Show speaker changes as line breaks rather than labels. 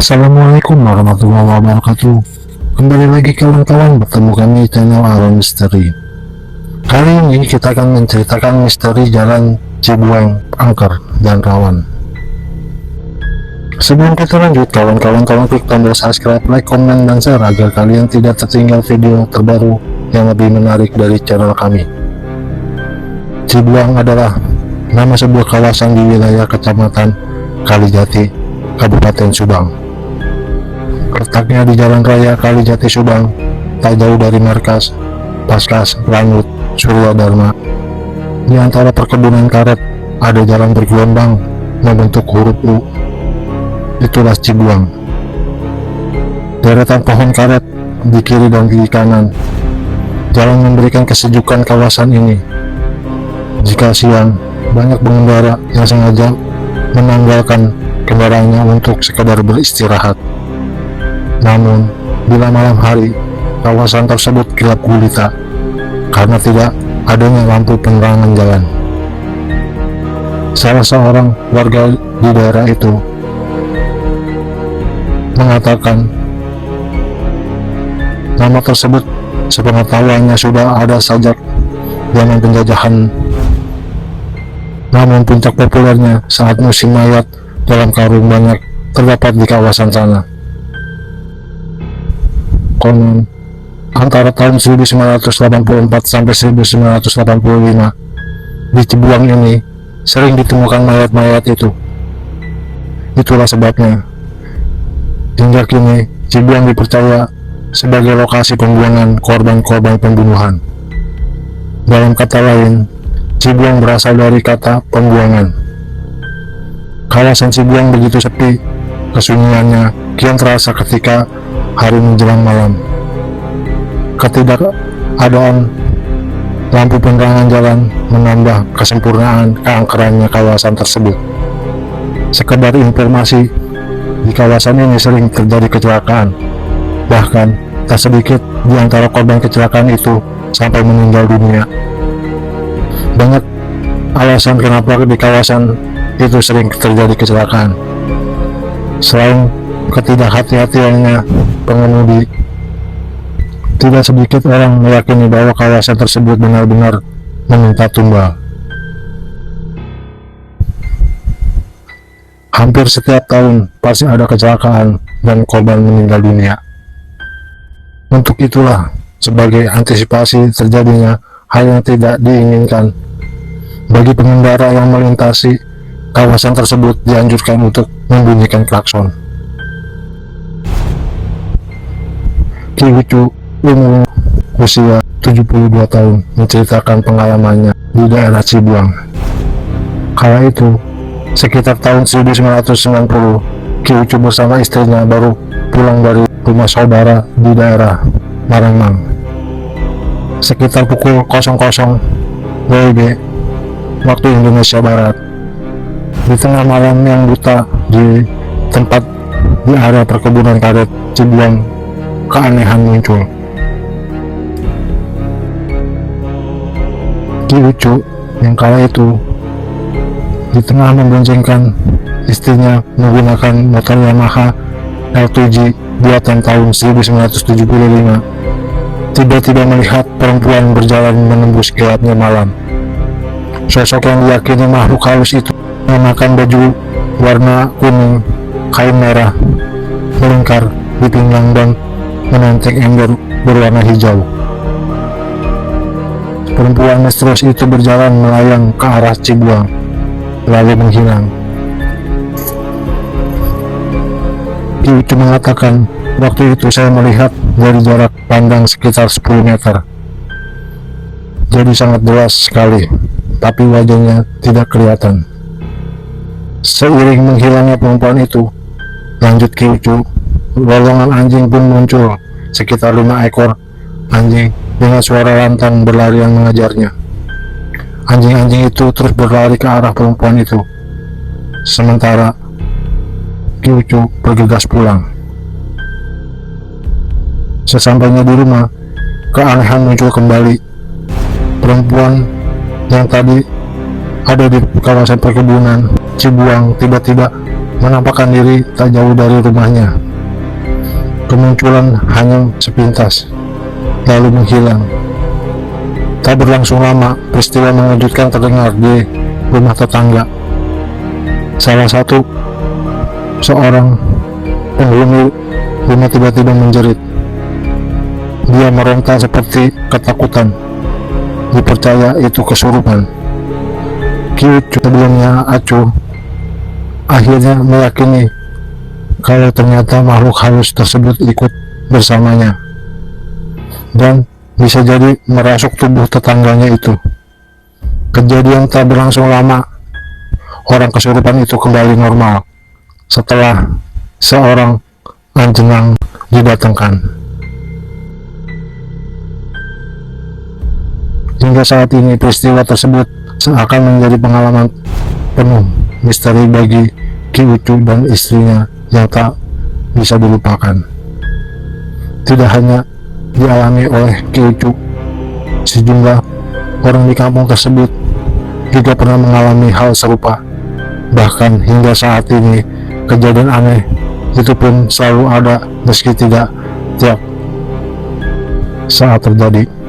Assalamualaikum warahmatullahi wabarakatuh. Kembali lagi kawan-kawan, bertemu kami di channel Aron Misteri. Kali ini kita akan menceritakan misteri jalan Cibuang angker dan rawan. Sebelum kita lanjut, kawan-kawan tolong klik tombol subscribe, like, komen, dan share agar kalian tidak tertinggal video terbaru yang lebih menarik dari channel kami. Cibuang adalah nama sebuah kawasan di wilayah Kecamatan Kalijati, Kabupaten Subang. Letaknya di Jalan Raya Kalijati Subang, tak jauh dari markas Paskas Lanut Surya Dharma. Di antara perkebunan karet ada jalan bergelombang membentuk huruf U. Itulah Cibuang. Deretan pohon karet di kiri dan di kanan. Jalan memberikan kesejukan kawasan ini. Jika siang, banyak pengendara yang sengaja menanggalkan kendaraannya untuk sekadar beristirahat. Namun, bila malam hari, kawasan tersebut gelap gulita karena tidak adanya lampu penerangan jalan. Salah seorang warga di daerah itu mengatakan nama tersebut sepengetahuannya sudah ada sejak zaman penjajahan. Namun puncak populernya saat musim mayat dalam karung banyak terdapat di kawasan sana. Konon, antara tahun 1984 sampai 1985, di Cibuang ini sering ditemukan mayat-mayat itu. Itulah sebabnya, hingga kini Cibuang dipercaya sebagai lokasi pembuangan korban-korban pembunuhan. Dalam kata lain, Cibuang berasal dari kata pembuangan. Kawasan Cibuang begitu sepi, kesunyiannya kian terasa ketika hari menjelang malam. Ketidakadaan lampu penerangan jalan menambah kesempurnaan keangkerannya kawasan tersebut. Sekedar informasi, di kawasan ini sering terjadi kecelakaan. Bahkan, tak sedikit di antara korban kecelakaan itu sampai meninggal dunia. Banyak alasan kenapa di kawasan itu sering terjadi kecelakaan. Selain ketidakhati-hatiannya pengemudi, tidak sedikit orang meyakini bahwa kawasan tersebut benar-benar meminta tumbal. Hampir setiap tahun pasti ada kecelakaan dan korban meninggal dunia. Untuk itulah, sebagai antisipasi terjadinya hal yang tidak diinginkan, bagi pengendara yang melintasi kawasan tersebut dianjurkan untuk membunyikan klakson. Ki Ucu, umur usia 72 tahun, menceritakan pengalamannya di daerah Cibuang. Kala itu, sekitar tahun 1990, Ki Ucu bersama istrinya baru pulang dari rumah saudara di daerah Maramang. Sekitar pukul 00 WIB waktu Indonesia Barat, di tengah malam yang buta di tempat di area perkebunan karet Cibuang, keanehan muncul. Ki Ucu yang kala itu di tengah memboncengkan istrinya menggunakan motor Yamaha L2G buatan tahun 1975, tiba-tiba melihat perempuan berjalan menembus gelapnya malam. Sosok yang diyakini makhluk halus itu mengenakan baju warna kuning, kain merah, melingkar di pinggang dan menenteng ember berwarna hijau. Perempuan misterius itu berjalan melayang ke arah Cibuang, lalu menghilang. Ki Ucu mengatakan, waktu itu saya melihat dari jarak pandang sekitar 10 meter. Jadi sangat jelas sekali, tapi wajahnya tidak kelihatan. Seiring menghilangnya perempuan itu, lanjut Ki Ucu, golongan anjing pun muncul, sekitar 5 ekor anjing dengan suara lantang berlarian mengejarnya. Anjing-anjing itu terus berlari ke arah perempuan itu. Sementara Ki Ucu bergegas pulang. Sesampainya di rumah, keanehan muncul kembali. Perempuan yang tadi ada di kawasan perkebunan Cibuang tiba-tiba menampakkan diri tak jauh dari rumahnya. Kemunculan hanya sepintas, lalu menghilang. Tak berlangsung lama, peristiwa mengejutkan terdengar di rumah tetangga. Salah satu seorang penghuni rumah tiba-tiba menjerit. Dia meronta seperti ketakutan. Dipercaya itu kesurupan. Ki Ucu, sebelumnya acuh, akhirnya meyakini kalau ternyata makhluk halus tersebut ikut bersamanya dan bisa jadi merasuk tubuh tetangganya itu. Kejadian tak berlangsung lama, orang kesurupan itu kembali normal setelah seorang anjing didatangkan. Hingga saat ini peristiwa tersebut seakan menjadi pengalaman penuh misteri bagi Ki Ucu dan istrinya yang tak bisa dilupakan. Tidak hanya dialami oleh Ki Ucu, sejumlah orang di kampung tersebut juga pernah mengalami hal serupa. Bahkan hingga saat ini kejadian aneh itu pun selalu ada meski tidak tiap saat terjadi.